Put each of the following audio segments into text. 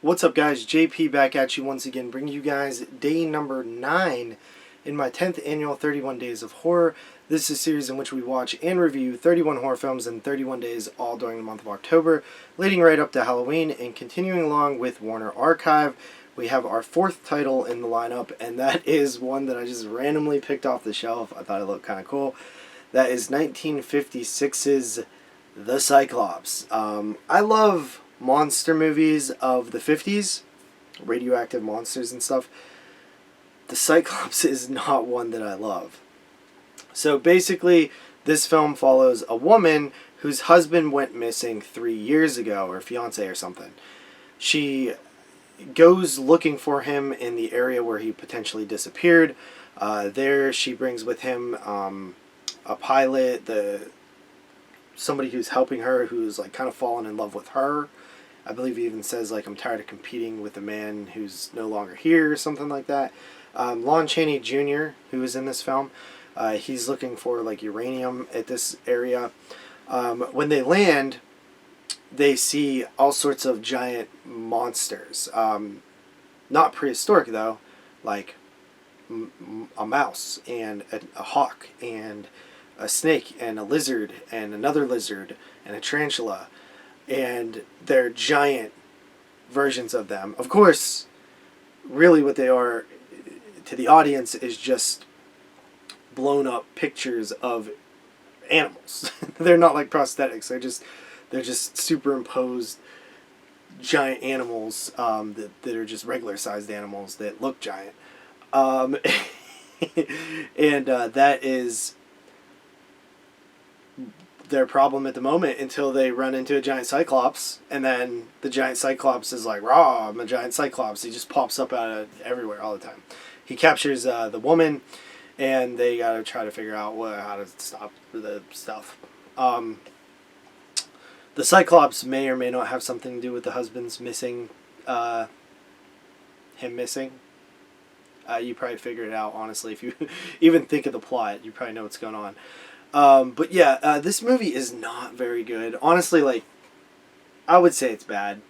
What's up, guys? JP back at you once again, bringing you guys day number 9 in my 10th annual 31 Days of Horror. This is a series in which we watch and review 31 horror films in 31 days, all during the month of October, leading right up to Halloween. And continuing along with Warner Archive, we have our 4th title in the lineup, and that is one that I just randomly picked off the shelf. I thought it looked kind of cool. That is 1956's The Cyclops. I love monster movies of the 50s, radioactive monsters and stuff. The Cyclops is not one that I love. So basically, this film follows a woman whose husband went missing 3 years ago, or fiance or something. She goes looking for him in the area where he potentially disappeared. There she brings with him a pilot, somebody who's helping her, who's like kind of fallen in love with her. I believe he even says, like, I'm tired of competing with a man who's no longer here, or something like that. Lon Chaney Jr., who is in this film, he's looking for, like, uranium at this area. When they land, they see all sorts of giant monsters. Not prehistoric, though, like a mouse and a hawk and a snake and a lizard and another lizard and a tarantula. And they're giant versions of them. Of course, really what they are to the audience is just blown up pictures of animals. They're not like prosthetics. They're just superimposed giant animals that are just regular sized animals that look giant. And that is their problem at the moment until they run into a giant Cyclops, and then the giant Cyclops is like, "Raw, I'm a giant Cyclops." He just pops up out of everywhere all the time. He captures the woman, and they gotta try to figure out how to stop the stuff. The Cyclops may or may not have something to do with the husband's missing, him missing. You probably figure it out, honestly. If you even think of the plot, you probably know what's going on. But yeah, this movie is not very good. Honestly, like, I would say it's bad.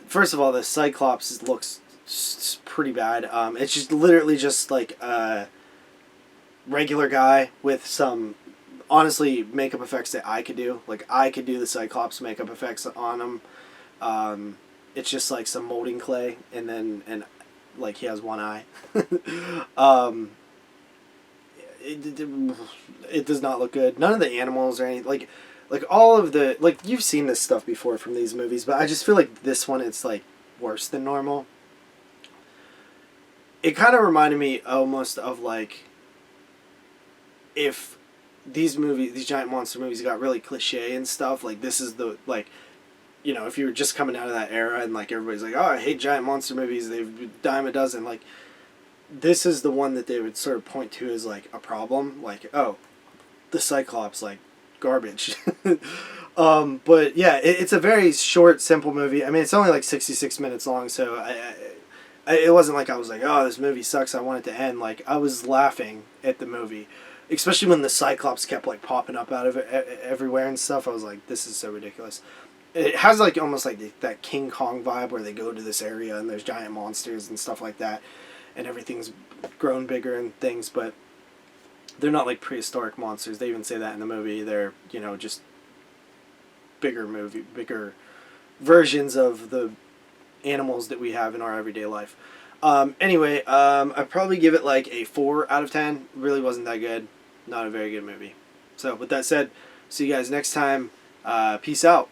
First of all, the Cyclops looks pretty bad. It's just literally just like a regular guy with some, honestly, makeup effects that I could do. Like, I could do the Cyclops makeup effects on him. It's just like some molding clay, and like he has one eye. It does not look good. None of the animals or anything, like all of the, like, you've seen this stuff before from these movies, but I just feel like this one, it's like worse than normal. It kind of reminded me almost of, like, if these giant monster movies got really cliche and stuff, like, this is the, like, you know, if you were just coming out of that era and, like, everybody's like, oh, I hate giant monster movies, they've a dime a dozen, like, this is the one that they would sort of point to as, like, a problem. Like, oh, the Cyclops, like, garbage. But, yeah, it's a very short, simple movie. I mean, it's only, like, 66 minutes long, so it wasn't like I was like, oh, this movie sucks, I want it to end. Like, I was laughing at the movie. Especially when the Cyclops kept, like, popping up out of it everywhere and stuff. I was like, this is so ridiculous. It has, like, almost like that King Kong vibe where they go to this area and there's giant monsters and stuff like that. And everything's grown bigger and things, but they're not like prehistoric monsters. They even say that in the movie. They're, you know, just bigger versions of the animals that we have in our everyday life. Anyway, I'd probably give it like a 4 out of 10. Really wasn't that good. Not a very good movie. So with that said, see you guys next time. Peace out.